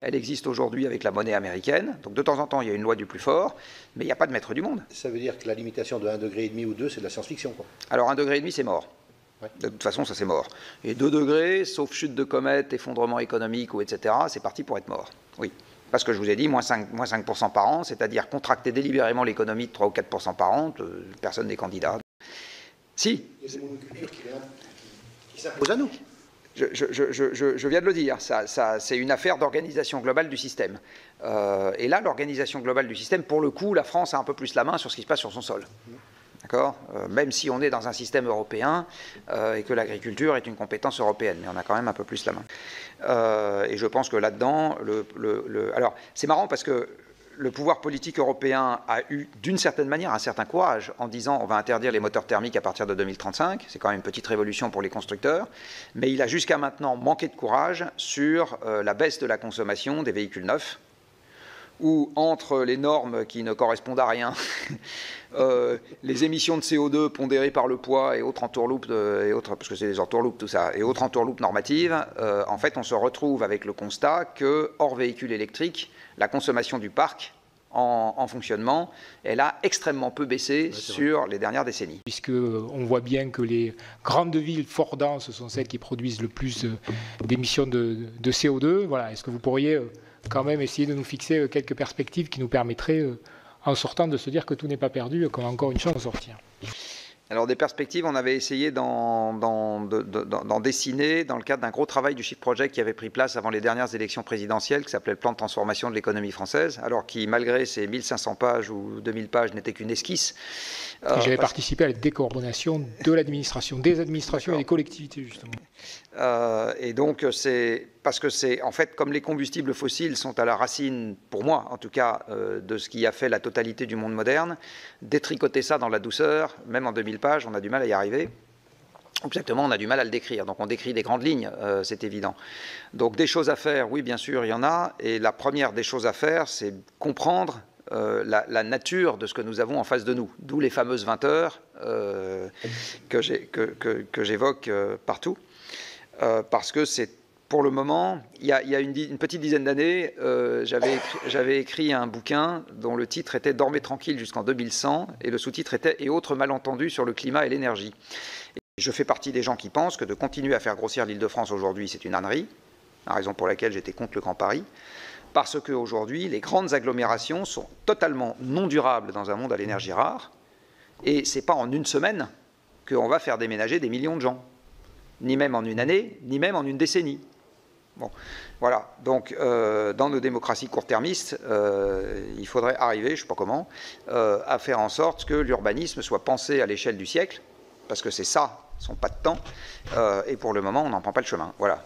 Elle existe aujourd'hui avec la monnaie américaine. Donc de temps en temps, il y a une loi du plus fort, mais il n'y a pas de maître du monde. Ça veut dire que la limitation de 1,5 degré ou 2, c'est de la science-fiction, quoi. Alors 1,5 degré, c'est mort. Ouais. De toute façon, ça c'est mort. Et 2 degrés, sauf chute de comète, effondrement économique, ou etc., c'est parti pour être mort. Oui. Parce que je vous ai dit, moins 5% par an, c'est-à-dire contracter délibérément l'économie de 3 ou 4% par an, personne n'est candidat. Si. Il y a des monocultures qui s'imposent à nous. Je viens de le dire, c'est une affaire d'organisation globale du système. Et là, l'organisation globale du système, pour le coup, la France a un peu plus la main sur ce qui se passe sur son sol. D'accord ? Même si on est dans un système européen et que l'agriculture est une compétence européenne, mais on a quand même un peu plus la main. Et je pense que là-dedans, alors, c'est marrant parce que le pouvoir politique européen a eu, d'une certaine manière, un certain courage en disant on va interdire les moteurs thermiques à partir de 2035. C'est quand même une petite révolution pour les constructeurs. Mais il a jusqu'à maintenant manqué de courage sur la baisse de la consommation des véhicules neufs, où entre les normes qui ne correspondent à rien, les émissions de CO2 pondérées par le poids et autres entourloupes, parce que c'est des entourloupes tout ça, et autres entourloupes normatives, en fait on se retrouve avec le constat que, hors véhicule électrique, la consommation du parc en fonctionnement, elle a extrêmement peu baissé sur les dernières décennies. Puisqu'on voit bien que les grandes villes fort denses sont celles qui produisent le plus d'émissions de CO2. Voilà. Est-ce que vous pourriez quand même essayer de nous fixer quelques perspectives qui nous permettraient, en sortant, de se dire que tout n'est pas perdu, qu'on a encore une chance de sortir? Alors des perspectives, on avait essayé d'en dessiner dans le cadre d'un gros travail du Shift Project qui avait pris place avant les dernières élections présidentielles, qui s'appelait le plan de transformation de l'économie française, alors qui, malgré ses 1500 pages ou 2000 pages, n'était qu'une esquisse. J'avais participé à la décarbonation de l'administration, des administrations et des collectivités, justement. Et donc, c'est parce que c'est, en fait, comme les combustibles fossiles sont à la racine, pour moi en tout cas, de ce qui a fait la totalité du monde moderne, détricoter ça dans la douceur, même en 2000 pages, on a du mal à y arriver. Exactement, on a du mal à le décrire. Donc on décrit des grandes lignes, c'est évident. Donc des choses à faire, oui, bien sûr, il y en a. Et la première des choses à faire, c'est comprendre la nature de ce que nous avons en face de nous. D'où les fameuses 20 heures que j'évoque partout. Parce que c'est, pour le moment, il y a une petite dizaine d'années, j'avais écrit un bouquin dont le titre était « Dormez tranquille jusqu'en 2100 » et le sous-titre était « Et autres malentendus sur le climat et l'énergie ». Je fais partie des gens qui pensent que de continuer à faire grossir l'Île-de-France aujourd'hui, c'est une ânerie, la raison pour laquelle j'étais contre le Grand Paris, parce qu'aujourd'hui, les grandes agglomérations sont totalement non durables dans un monde à l'énergie rare, et ce n'est pas en une semaine qu'on va faire déménager des millions de gens, ni même en une année, ni même en une décennie. Bon, voilà, donc dans nos démocraties court-termistes, il faudrait arriver, je ne sais pas comment, à faire en sorte que l'urbanisme soit pensé à l'échelle du siècle, parce que c'est ça, son pas de temps, et pour le moment, on n'en prend pas le chemin. Voilà.